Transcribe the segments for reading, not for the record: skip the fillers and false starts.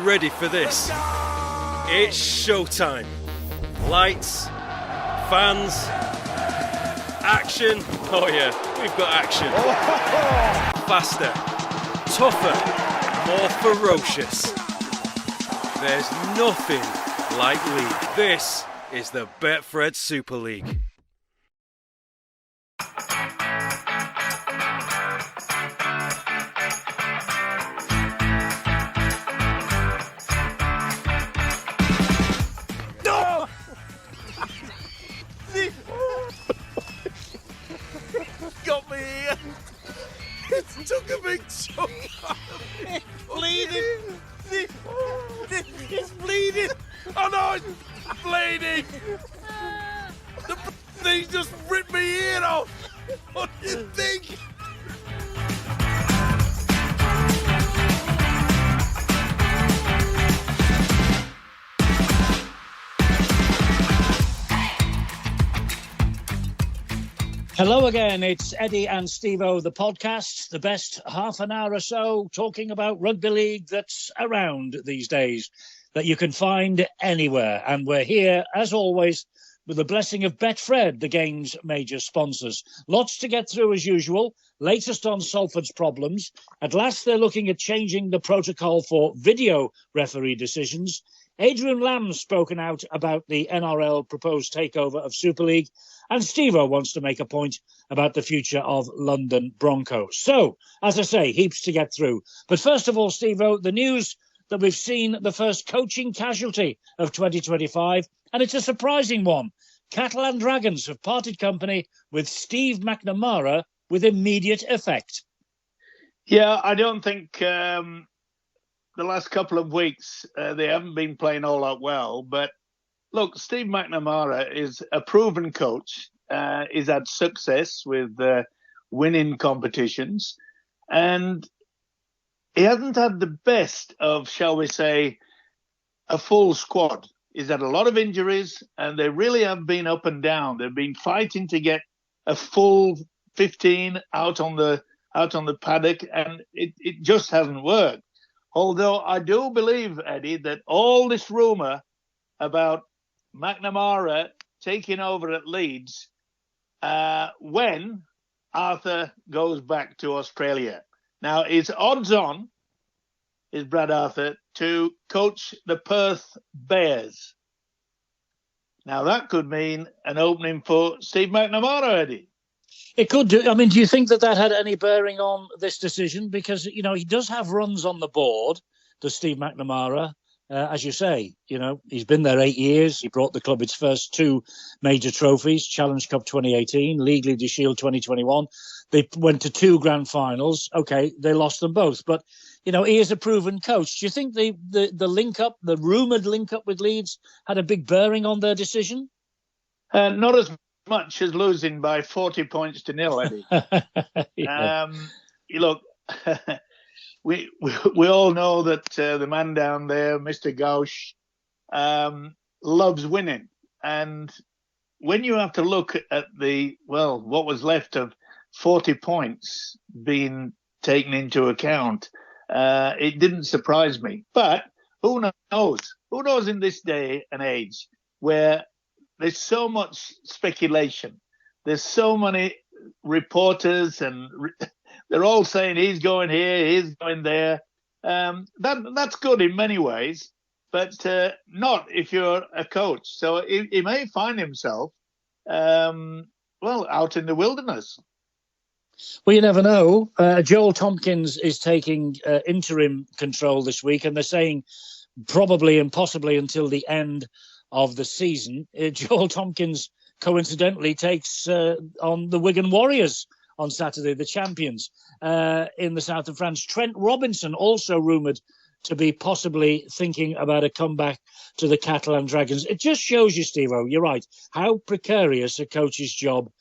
ready for this? It's showtime. Lights, fans, action. Oh yeah, we've got action. Faster, tougher, more ferocious. There's nothing like League. This is the Betfred Super League. Got me here. It took a big chunk out. It's bleeding. It's bleeding. Oh no, it's bleeding. The thing just ripped my ear off. What do you think? Hello again, it's Eddie and Stevo, the podcast, the best half an hour or so talking about rugby league that's around these days, that you can find anywhere. And we're here, as always, with the blessing of Betfred, the game's major sponsors. Lots to get through as usual, latest on Salford's problems. At last they're looking at changing the protocol for video referee decisions. Adrian Lamb's spoken out about the NRL proposed takeover of Super League. And Stevo wants to make a point about the future of London Broncos. So, as I say, heaps to get through. But first of all, Stevo, the news that we've seen the first coaching casualty of 2025, and it's a surprising one. Catalan Dragons have parted company with Steve McNamara with immediate effect. Yeah, I don't think the last couple of weeks they haven't been playing all that well, but look, Steve McNamara is a proven coach. He's had success with winning competitions. And he hasn't had the best of, shall we say, a full squad. He's had a lot of injuries, and they really have been up and down. They've been fighting to get a full 15 out on the paddock, and it just hasn't worked. Although I do believe, Eddie, that all this rumour about McNamara taking over at Leeds when Arthur goes back to Australia. Now, it's odds on, is Brad Arthur, to coach the Perth Bears. Now, that could mean an opening for Steve McNamara, Eddie. It could do. I mean, do you think that had any bearing on this decision? Because, you know, he does have runs on the board, does Steve McNamara. As you say, you know, he's been there 8 years. He brought the club its first two major trophies, Challenge Cup 2018, League League Shield 2021. They went to two grand finals. Okay, they lost them both. But, you know, he is a proven coach. Do you think the link-up, the rumoured link-up with Leeds had a big bearing on their decision? Not as much as losing by 40 points to 0, Eddie. Yeah. Look... We all know that the man down there, Mr. Gauch, loves winning. And when you have to look at what was left of 40 points being taken into account, it didn't surprise me. But who knows? Who knows in this day and age where there's so much speculation, there's so many reporters and... They're all saying he's going here, he's going there. That's good in many ways, but not if you're a coach. So he may find himself, out in the wilderness. Well, you never know. Joel Tompkins is taking interim control this week, and they're saying probably and possibly until the end of the season. Joel Tompkins, coincidentally, takes on the Wigan Warriors on Saturday, the champions in the south of France. Trent Robinson also rumoured to be possibly thinking about a comeback to the Catalan Dragons. It just shows you, Stevo, you're right, how precarious a coach's job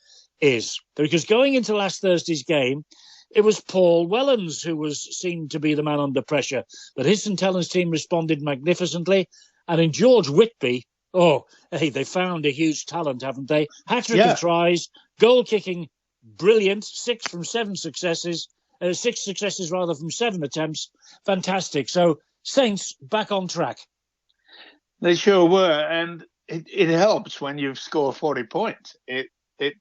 is. Because going into last Thursday's game, it was Paul Wellens who seemed to be the man under pressure. But his St Helens team responded magnificently. And in George Whitby, they found a huge talent, haven't they? Hat-trick of tries, goal-kicking, brilliant. 6 successes from 7 attempts. Fantastic. So Saints back on track. They sure were, and it helps when you've scored 40 points. It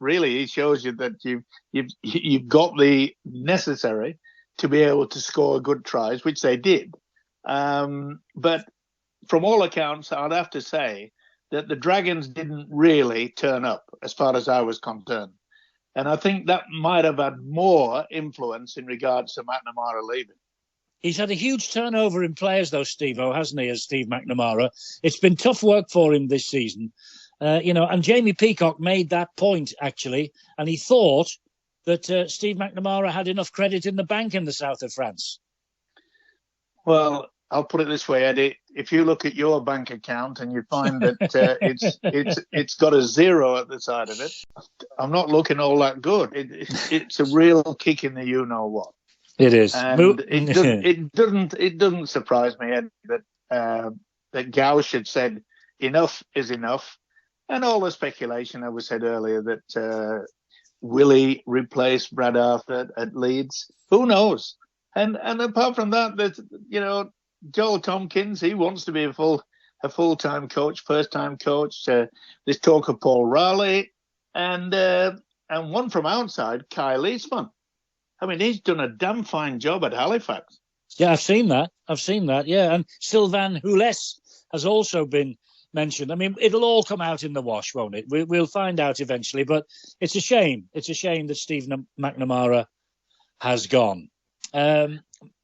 really shows you that you've got the necessary to be able to score good tries, which they did. But from all accounts, I'd have to say that the Dragons didn't really turn up as far as I was concerned. And I think that might have had more influence in regards to McNamara leaving. He's had a huge turnover in players, though, Stevo, hasn't he, as Steve McNamara? It's been tough work for him this season. And Jamie Peacock made that point, actually, and he thought that Steve McNamara had enough credit in the bank in the south of France. Well, I'll put it this way, Eddie. If you look at your bank account and you find that it's got a zero at the side of it, I'm not looking all that good. It's a real kick in the you-know-what. It is, and it doesn't surprise me, Eddie, that Gausch had said enough is enough, and all the speculation I was said earlier that will he replace Brad Arthur at Leeds? Who knows? And apart from that, there's Joel Tompkins. He wants to be a full-time coach, first-time coach. There's talk of Paul Raleigh, and one from outside, Kyle Eastman. I mean, he's done a damn fine job at Halifax. Yeah, I've seen that. Yeah, and Sylvain Hules has also been mentioned. I mean, it'll all come out in the wash, won't it? We'll find out eventually. But it's a shame. It's a shame that Steve McNamara has gone.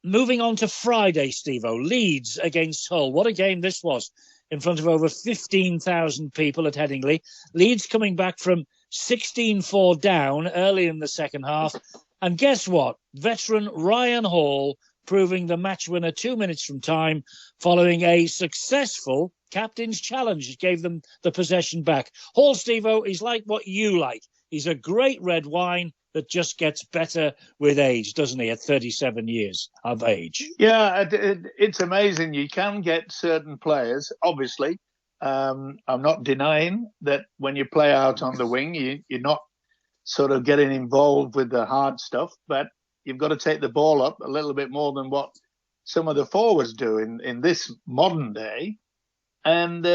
Moving on to Friday, Stevo. Leeds against Hull. What a game this was in front of over 15,000 people at Headingley. Leeds coming back from 16-4 down early in the second half. And guess what? Veteran Ryan Hall proving the match winner 2 minutes from time following a successful captain's challenge that gave them the possession back. Hall, Stevo, is like what you like. He's a great red wine that just gets better with age, doesn't he, at 37 years of age? Yeah, it's amazing. You can get certain players, obviously. I'm not denying that when you play out on the wing, you're not sort of getting involved with the hard stuff, but you've got to take the ball up a little bit more than what some of the forwards do in this modern day. And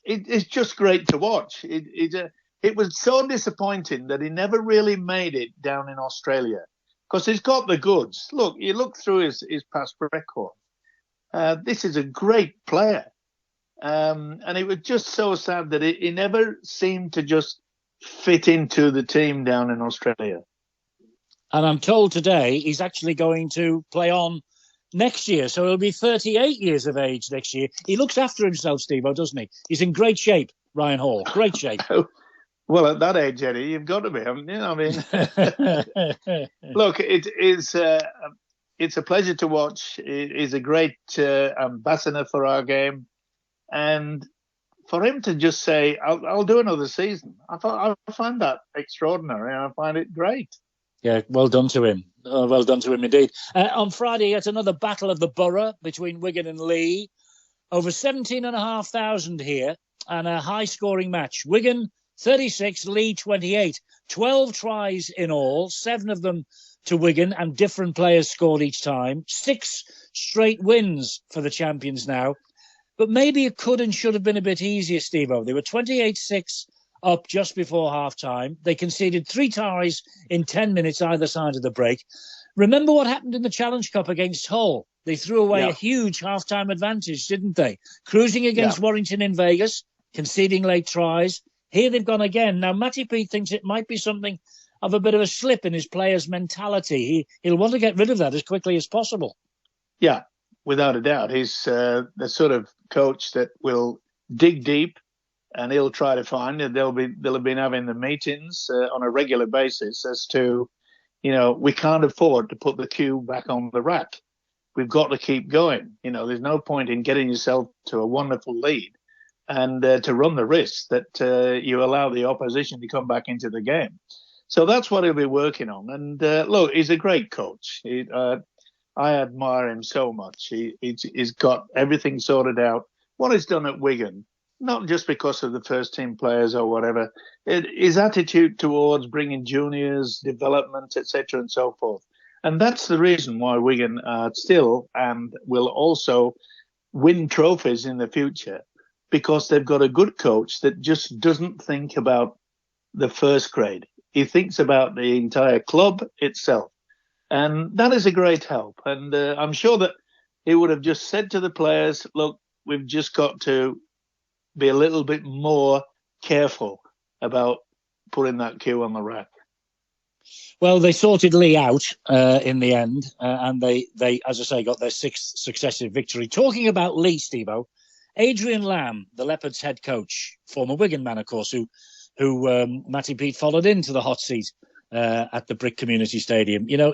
it's just great to watch. It was so disappointing that he never really made it down in Australia because he's got the goods. Look, you look through his past record. This is a great player. And it was just so sad that he never seemed to just fit into the team down in Australia. And I'm told today he's actually going to play on next year. So he'll be 38 years of age next year. He looks after himself, Stevo, doesn't he? He's in great shape, Ryan Hall. Great shape. Well, at that age, Eddie, you've got to be, haven't you? I mean, look, it's a pleasure to watch. He's a great ambassador for our game. And for him to just say, I'll do another season, I find that extraordinary. I find it great. Yeah, well done to him. Well done to him indeed. On Friday, yet another battle of the borough between Wigan and Lee. Over 17,500 here and a high-scoring match. Wigan 36, Lee 28. 12 tries in all, 7 of them to Wigan, and different players scored each time. 6 straight wins for the champions now. But maybe it could and should have been a bit easier, Stevo. They were 28-6 up just before half-time. They conceded 3 tries in 10 minutes either side of the break. Remember what happened in the Challenge Cup against Hull? They threw away a huge half-time advantage, didn't they? Cruising against Warrington in Vegas, conceding late tries. Here they've gone again. Now, Matty Pete thinks it might be something of a bit of a slip in his players' mentality. He'll want to get rid of that as quickly as possible. Yeah, without a doubt. He's the sort of coach that will dig deep and he'll try to find, and they'll have been having the meetings on a regular basis as to, we can't afford to put the cue back on the rack. We've got to keep going. There's no point in getting yourself to a wonderful lead and to run the risk that you allow the opposition to come back into the game. So that's what he'll be working on. And look, he's a great coach. I admire him so much. He's got everything sorted out. What he's done at Wigan, not just because of the first team players or whatever, his attitude towards bringing juniors, development, etc. and so forth. And that's the reason why Wigan are still and will also win trophies in the future because they've got a good coach that just doesn't think about the first grade. He thinks about the entire club itself. And that is a great help. And I'm sure that he would have just said to the players, look, we've just got to be a little bit more careful about putting that cue on the rack. Well, they sorted Lee out in the end, and they, as I say, got their 6th successive victory. Talking about Lee, Stevo, Adrian Lamb, the Leopards' head coach, former Wigan man, of course, who Matty Pete followed into the hot seat at the Brick Community Stadium. You know,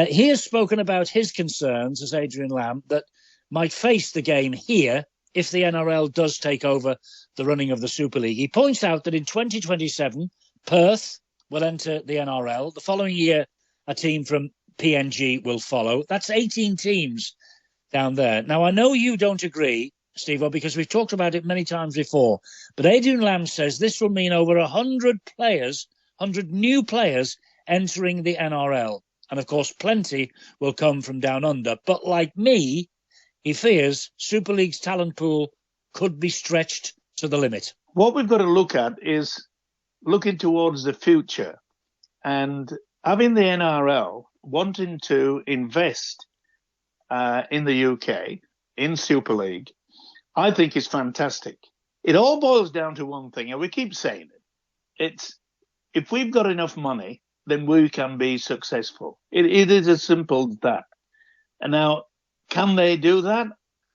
he has spoken about his concerns as Adrian Lamb that might face the game here if the NRL does take over the running of the Super League. He points out that in 2027, Perth will enter the NRL. The following year, a team from PNG will follow. That's 18 teams down there. Now, I know you don't agree, Stevo, because we've talked about it many times before, but Adrian Lamb says this will mean over 100 players, 100 new players entering the NRL. And, of course, plenty will come from down under. But like me, he fears Super League's talent pool could be stretched to the limit. What we've got to look at is looking towards the future, and having the NRL wanting to invest in the UK, in Super League, I think is fantastic. It all boils down to one thing, and we keep saying it. It's if we've got enough money, then we can be successful. It is as simple as that. And now, can they do that?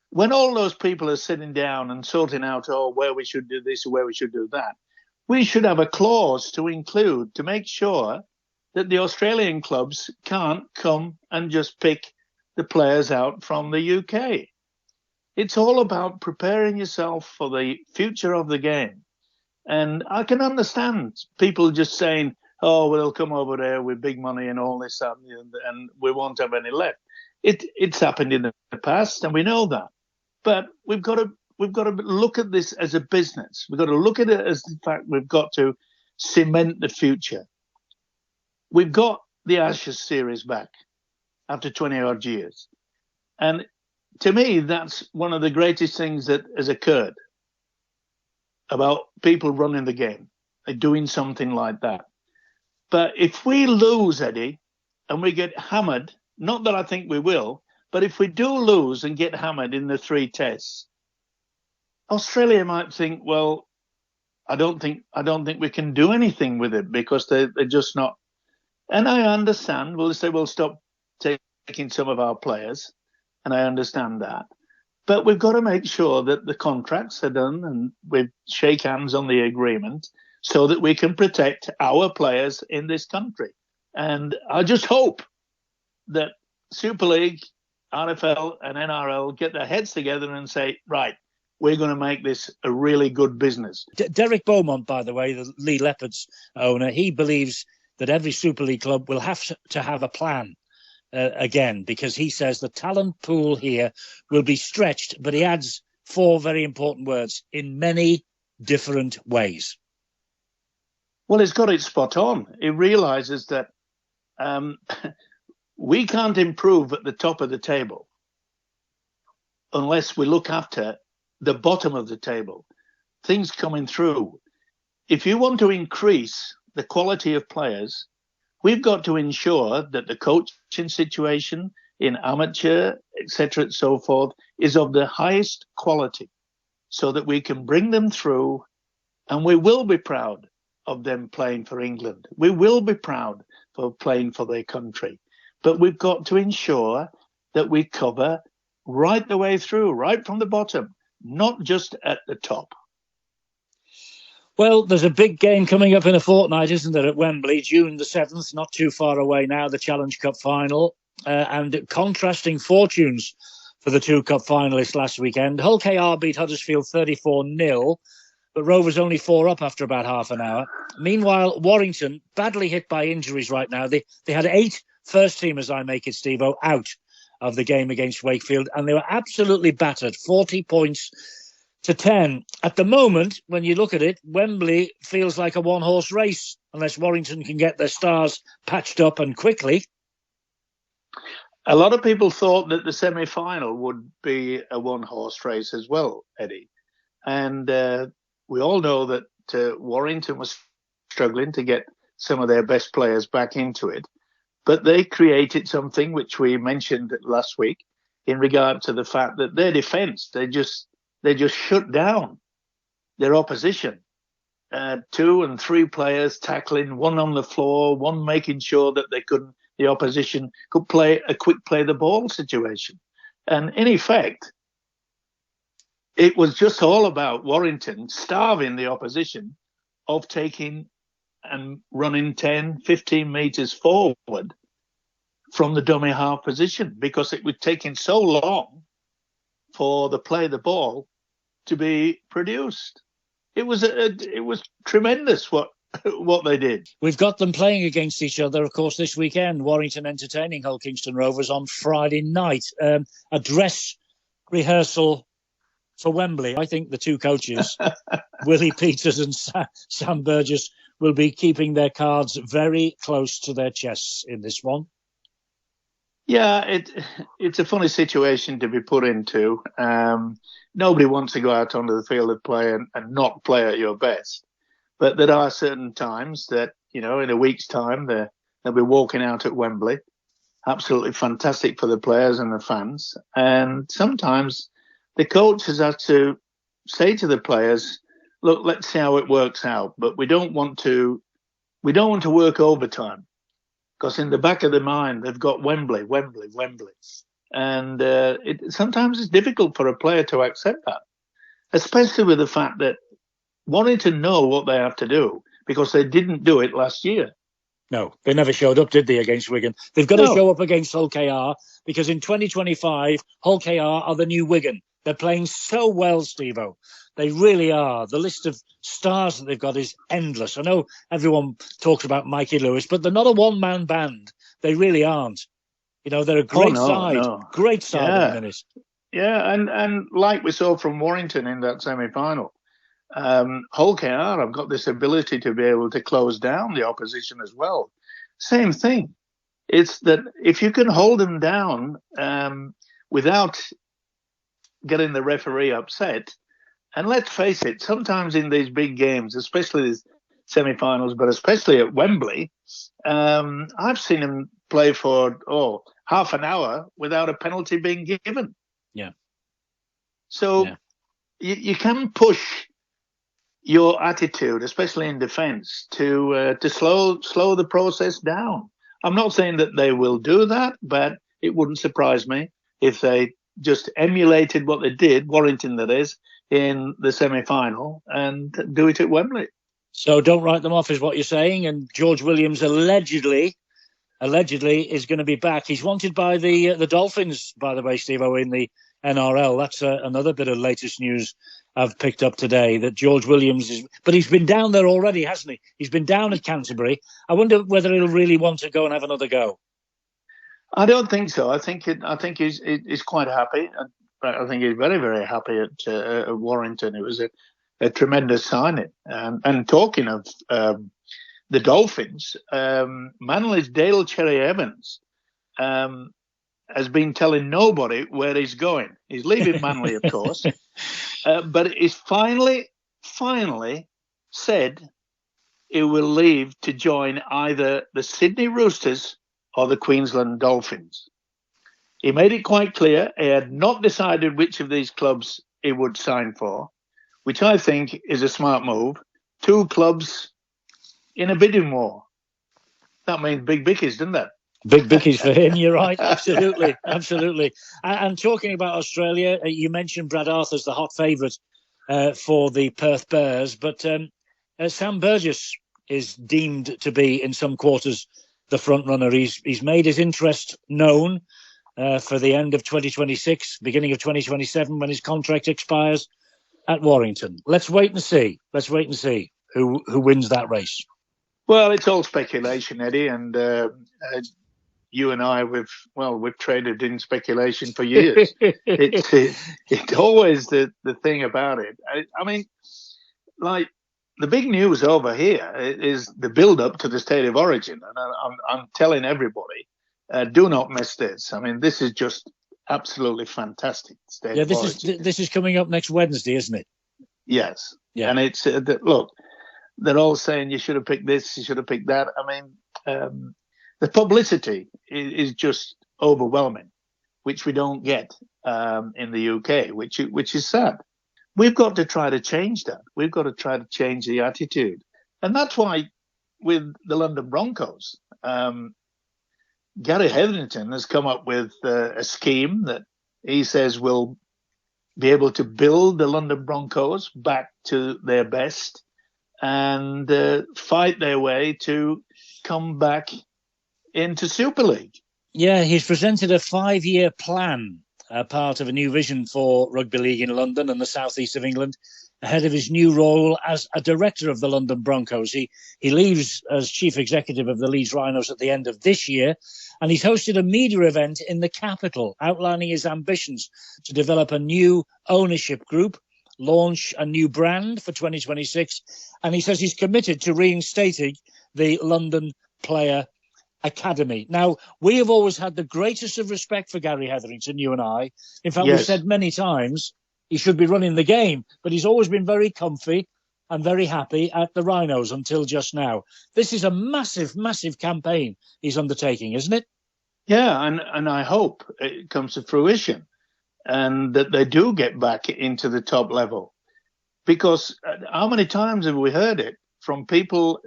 When all those people are sitting down and sorting out, where we should do this or where we should do that, we should have a clause to include to make sure that the Australian clubs can't come and just pick the players out from the UK. It's all about preparing yourself for the future of the game. And I can understand people just saying, well, they'll come over there with big money and all this, and we won't have any left. It's happened in the past, and we know that. But we've got to look at this as a business. We've got to look at it as the fact we've got to cement the future. We've got the Ashes series back after 20-odd years. And to me, that's one of the greatest things that has occurred about people running the game, doing something like that. But if we lose, Eddie, and we get hammered, not that I think we will, but if we do lose and get hammered in the 3 tests, Australia might think, well, I don't think we can do anything with it because they're just not. And I understand. We'll say we'll stop taking some of our players, and I understand that. But we've got to make sure that the contracts are done and we shake hands on the agreement so that we can protect our players in this country. And I just hope that Super League, RFL and NRL get their heads together and say, right, we're going to make this a really good business. Derek Beaumont, by the way, the Lee Leopards owner, he believes that every Super League club will have to have a plan again, because he says the talent pool here will be stretched, but he adds 4 very important words, in many different ways. Well, he's got it spot on. He realises that we can't improve at the top of the table unless we look after the bottom of the table, things coming through. If you want to increase the quality of players, we've got to ensure that the coaching situation in amateur, etc., and so forth, is of the highest quality so that we can bring them through, and we will be proud of them playing for England. We will be proud for playing for their country. But we've got to ensure that we cover right the way through, right from the bottom, not just at the top. Well, there's a big game coming up in a fortnight, isn't there, at Wembley, June the 7th, not too far away now, the Challenge Cup final, and contrasting fortunes for the 2 cup finalists last weekend. Hull KR beat Huddersfield 34-0, but Rovers only 4 up after about half an hour. Meanwhile, Warrington, badly hit by injuries right now. They had 8 first-teamers, I make it, Stevo, out of the game against Wakefield, and they were absolutely battered, 40 points to 10. At the moment, when you look at it, Wembley feels like a one-horse race, unless Warrington can get their stars patched up and quickly. A lot of people thought that the semi-final would be a one-horse race as well, Eddie. And we all know that Warrington was struggling to get some of their best players back into it. But they created something which we mentioned last week in regard to the fact that their defence, they just shut down their opposition. 2 and 3 players tackling, one on the floor, one making sure that the opposition could play a quick play the ball situation. And in effect, it was just all about Warrington starving the opposition of taking and running 10, 15 metres forward from the dummy half position, because it was taking so long for the play the ball to be produced. It was tremendous what they did. We've got them playing against each other, of course, this weekend. Warrington entertaining Hull Kingston Rovers on Friday night. A dress rehearsal for Wembley. I think the two coaches, Willie Peters and Sam Burgess, will be keeping their cards very close to their chests in this one. Yeah, it's a funny situation to be put into. Nobody wants to go out onto the field of play and not play at your best. But there are certain times that, in a week's time, they'll be walking out at Wembley. Absolutely fantastic for the players and the fans. And sometimes the coach has had to say to the players, look, let's see how it works out. But we don't want to work overtime. Because in the back of their mind, they've got Wembley. And sometimes it's difficult for a player to accept that, especially with the fact that wanting to know what they have to do, because they didn't do it last year. No, they never showed up, did they, against Wigan? They've got to show up against Hull KR, because in 2025, Hull KR are the new Wigan. They're playing so well, Stevo. They really are. The list of stars that they've got is endless. I know everyone talks about Mikey Lewis, but they're not a one-man band. They really aren't. They're a great side. Great side at the minute. Yeah, and like we saw from Warrington in that semi-final, Hull KR have got this ability to be able to close down the opposition as well. Same thing. It's that if you can hold them down without getting the referee upset, and let's face it, sometimes in these big games, especially these semi-finals, but especially at Wembley, I've seen them play for half an hour without a penalty being given. Yeah. So you can push your attitude, especially in defence, to slow the process down. I'm not saying that they will do that, but it wouldn't surprise me if they just emulated what they did, Warrington that is, in the semi-final, and do it at Wembley. So don't write them off is what you're saying. And George Williams allegedly is going to be back. He's wanted by the Dolphins, by the way, Stevo, in the NRL. That's another bit of latest news I've picked up today, that George Williams is... But he's been down there already, hasn't he? He's been down at Canterbury. I wonder whether he'll really want to go and have another go. I don't think so. I think he's quite happy. I think he's very, very happy at Warrington. It was a tremendous signing. And talking of the Dolphins, Manly's Dale Cherry Evans has been telling nobody where he's going. He's leaving Manly, of course, but he's finally said he will leave to join either the Sydney Roosters or the Queensland Dolphins. He made it quite clear he had not decided which of these clubs he would sign for, which I think is a smart move. 2 clubs in a bidding war. That means big bickies, doesn't it? Big bickies for him, you're right. Absolutely. And talking about Australia, you mentioned Brad Arthur's the hot favourite for the Perth Bears, but Sam Burgess is deemed to be, in some quarters, the front runner. He's made his interest known for the end of 2026, beginning of 2027, when his contract expires at Warrington. Let's wait and see who wins that race. Well, it's all speculation, Eddie, and you and I, we've traded in speculation for years. It's always the thing about it. I mean, like, the big news over here is the build-up to the State of Origin, and I'm telling everybody do not miss this. I mean, this is just absolutely fantastic. Yeah, this is coming up next Wednesday, isn't it? Yes. Yeah. And it's look, they're all saying you should have picked this, you should have picked that. I mean, the publicity is just overwhelming, which we don't get in the UK, which is sad. We've got to try to change that. We've got to try to change the attitude, and that's why with the London Broncos, Gary Hetherington has come up with a scheme that he says will be able to build the London Broncos back to their best and fight their way to come back into Super League. Yeah, he's presented a 5-year plan, part of a new vision for rugby league in London and the southeast of England, ahead of his new role as a director of the London Broncos. He leaves as chief executive of the Leeds Rhinos at the end of this year, and he's hosted a media event in the capital outlining his ambitions to develop a new ownership group, launch a new brand for 2026, and he says he's committed to reinstating the London Player Academy. Now, we have always had the greatest of respect for Gary Hetherington, you and I. In fact, We've said many times he should be running the game, but he's always been very comfy and very happy at the Rhinos until just now. This is a massive, massive campaign he's undertaking, isn't it? Yeah, and I hope it comes to fruition and that they do get back into the top level. Because how many times have we heard it from people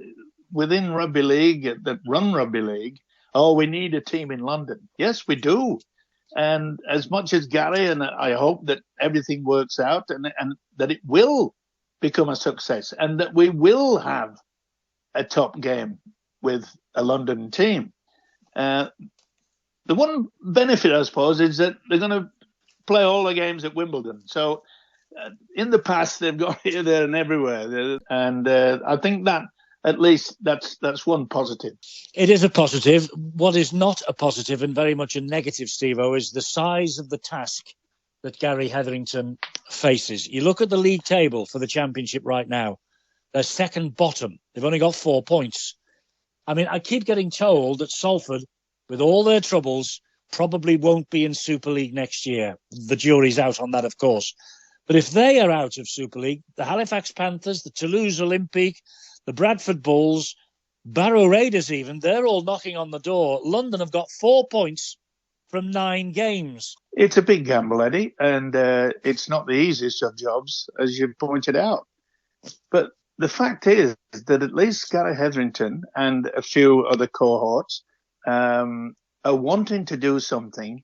within rugby league that run rugby league? Oh, we need a team in London. Yes, we do. And as much as Gary, and I hope that everything works out and that it will become a success and that we will have a top game with a London team. The one benefit, I suppose, is that they're going to play all the games at Wimbledon. So in the past, they've gone here, there and everywhere. And I think that at least that's one positive. It is a positive. What is not a positive and very much a negative, Stevo, is the size of the task that Gary Hetherington faces. You look at the league table for the Championship right now. They're second bottom. They've only got 4 points. I mean, I keep getting told that Salford, with all their troubles, probably won't be in Super League next year. The jury's out on that, of course. But if they are out of Super League, the Halifax Panthers, the Toulouse Olympique, the Bradford Bulls, Barrow Raiders even, they're all knocking on the door. London have got 4 points from 9 games. It's a big gamble, Eddie, and it's not the easiest of jobs, as you pointed out. But the fact is that at least Gary Hetherington and a few other cohorts are wanting to do something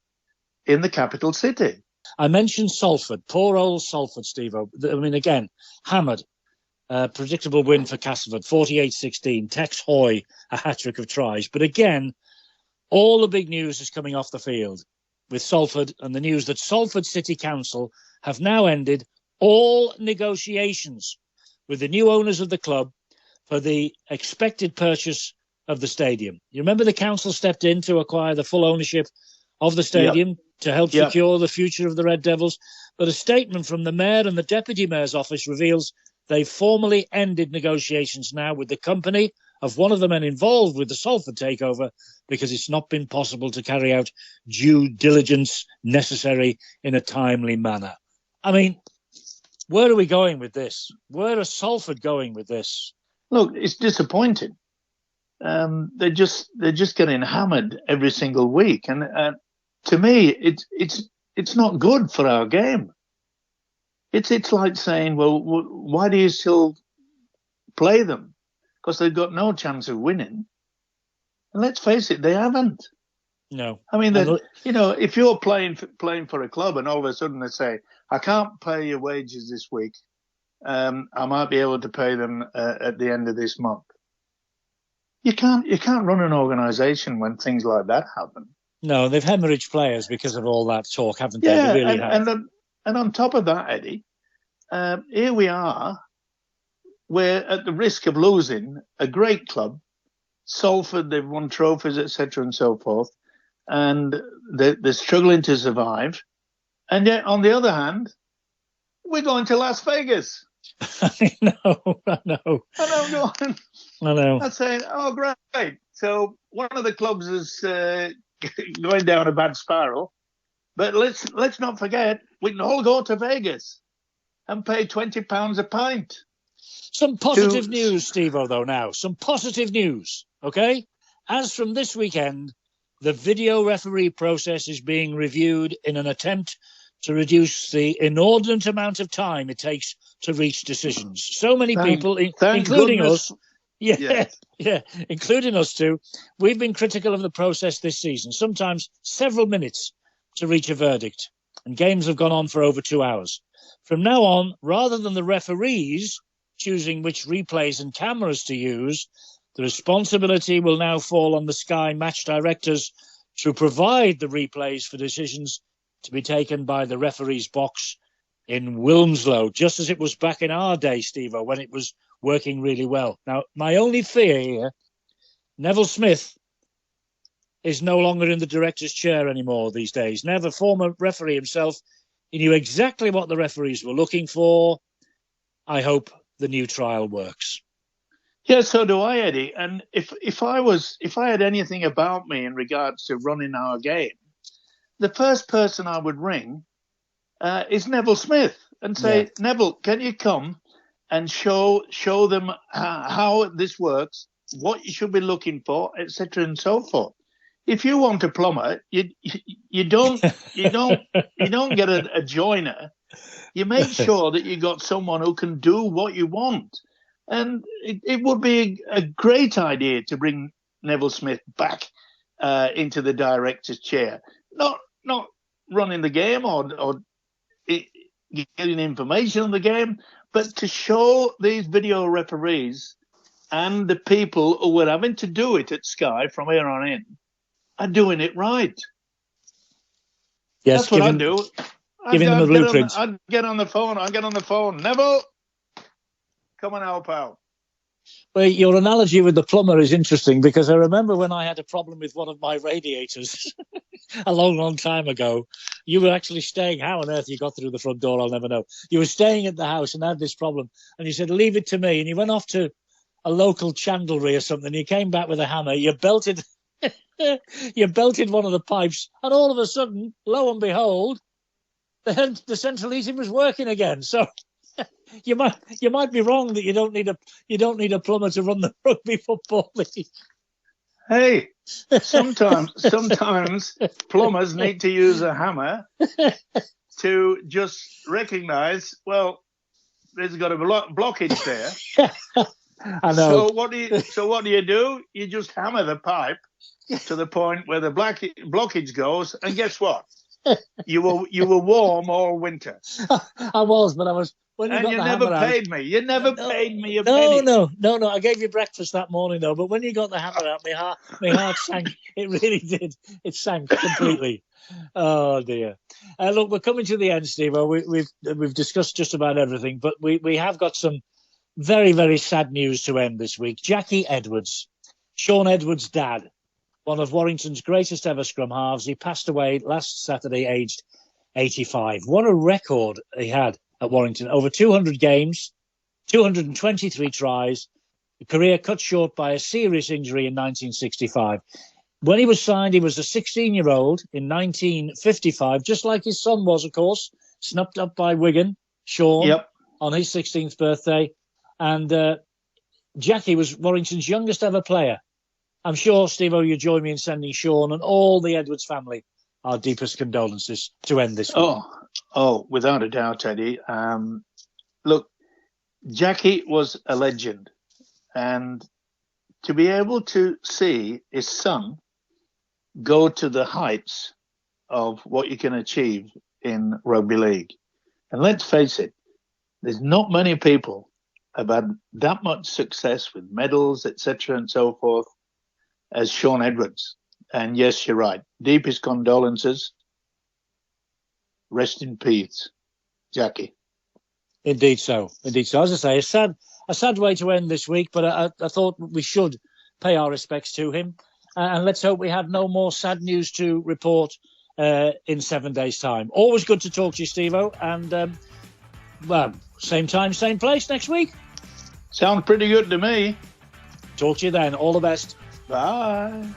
in the capital city. I mentioned Salford, poor old Salford, Stevo. I mean, again, hammered. Predictable win for Castleford, 48-16. Tex Hoy, a hat-trick of tries. But again, all the big news is coming off the field with Salford, and the news that Salford City Council have now ended all negotiations with the new owners of the club for the expected purchase of the stadium. You remember the council stepped in to acquire the full ownership of the stadium to help secure the future of the Red Devils. But a statement from the mayor and the deputy mayor's office reveals they've formally ended negotiations now with the company of one of the men involved with the Salford takeover because it's not been possible to carry out due diligence necessary in a timely manner. I mean, where are we going with this? Where are Salford going with this? Look, it's disappointing. They're just getting hammered every single week, and to me, it's not good for our game. It's like saying, well, why do you still play them? Because they've got no chance of winning. And let's face it, they haven't. No. I mean, if you're playing for a club and all of a sudden they say, I can't pay your wages this week, I might be able to pay them at the end of this month. You can't run an organisation when things like that happen. No, they've hemorrhaged players because of all that talk, haven't they? Yeah, They really have. And on top of that, Eddie, here we are. We're at the risk of losing a great club. Salford, they've won trophies, etc., and so forth, and they're struggling to survive. And yet, on the other hand, we're going to Las Vegas. I know. And I'm going. I know. I'm saying, oh, great. So one of the clubs has going down a bad spiral. But let's not forget, we can all go to Vegas and pay £20 a pint. Some positive news, Stevo, though, now. Some positive news, OK? As from this weekend, the video referee process is being reviewed in an attempt to reduce the inordinate amount of time it takes to reach decisions. So many people, including us, including us too, we've been critical of the process this season, sometimes several minutes to reach a verdict, and games have gone on for over 2 hours. From now on, rather than the referees choosing which replays and cameras to use, the responsibility will now fall on the Sky match directors to provide the replays for decisions to be taken by the referee's box in Wilmslow, just as it was back in our day, Stevo, when it was working really well. Now, my only fear here, Neville Smith is no longer in the director's chair anymore these days. Neville, former referee himself, he knew exactly what the referees were looking for. I hope the new trial works. Yeah, so do I, Eddie. And if I had anything about me in regards to running our game, the first person I would ring is Neville Smith and say, Neville, can you come and show them how this works, what you should be looking for, etc., and so forth. If you want a plumber, you don't get a joiner. You make sure that you got someone who can do what you want. And it would be a great idea to bring Neville Smith back into the director's chair. Not running the game or getting information on the game, but to show these video referees and the people who were having to do it at Sky from here on in are doing it right. Yes, that's what I do. Giving them a blueprint. I'd get on the phone. Neville, come on, help out. Well, your analogy with the plumber is interesting, because I remember when I had a problem with one of my radiators a long time ago. You were actually staying. How on earth you got through the front door, I'll never know. You were staying at the house and had this problem, and you said, leave it to me. And you went off to a local chandlery or something. You came back with a hammer. You belted one of the pipes, and all of a sudden, lo and behold, the central heating was working again. So you might be wrong that you don't need a plumber to run the rugby football league. Hey, sometimes plumbers need to use a hammer to just recognise, well, there's got a blockage there. I know. So what do you do? You just hammer the pipe to the point where the blockage goes, and guess what? You were warm all winter. I was, but I was. When you and got you the never hammer paid out, me. You never paid me a penny. No. I gave you breakfast that morning, though. But when you got the hammer out, my heart sank. It really did. It sank completely. Oh dear. Look, we're coming to the end, Steve. We've discussed just about everything, but we have got some very, very sad news to end this week. Jackie Edwards, Sean Edwards' dad, one of Warrington's greatest ever scrum halves. He passed away last Saturday, aged 85. What a record he had at Warrington. Over 200 games, 223 tries, a career cut short by a serious injury in 1965. When he was signed, he was a 16-year-old in 1955, just like his son was, of course, snapped up by Wigan, Sean, on his 16th birthday. And Jackie was Warrington's youngest ever player. I'm sure, Stevo, you join me in sending Sean and all the Edwards family our deepest condolences to end this week. Oh, without a doubt, Eddie. Look, Jackie was a legend. And to be able to see his son go to the heights of what you can achieve in rugby league. And let's face it, there's not many people have had that much success with medals, etc., and so forth, as Sean Edwards. And yes, you're right. Deepest condolences. Rest in peace, Jackie. Indeed so. As I say, a sad way to end this week, but I thought we should pay our respects to him. And let's hope we have no more sad news to report in 7 days' time. Always good to talk to you, Stevo. And, same time, same place next week. Sounds pretty good to me. Talk to you then. All the best. Bye.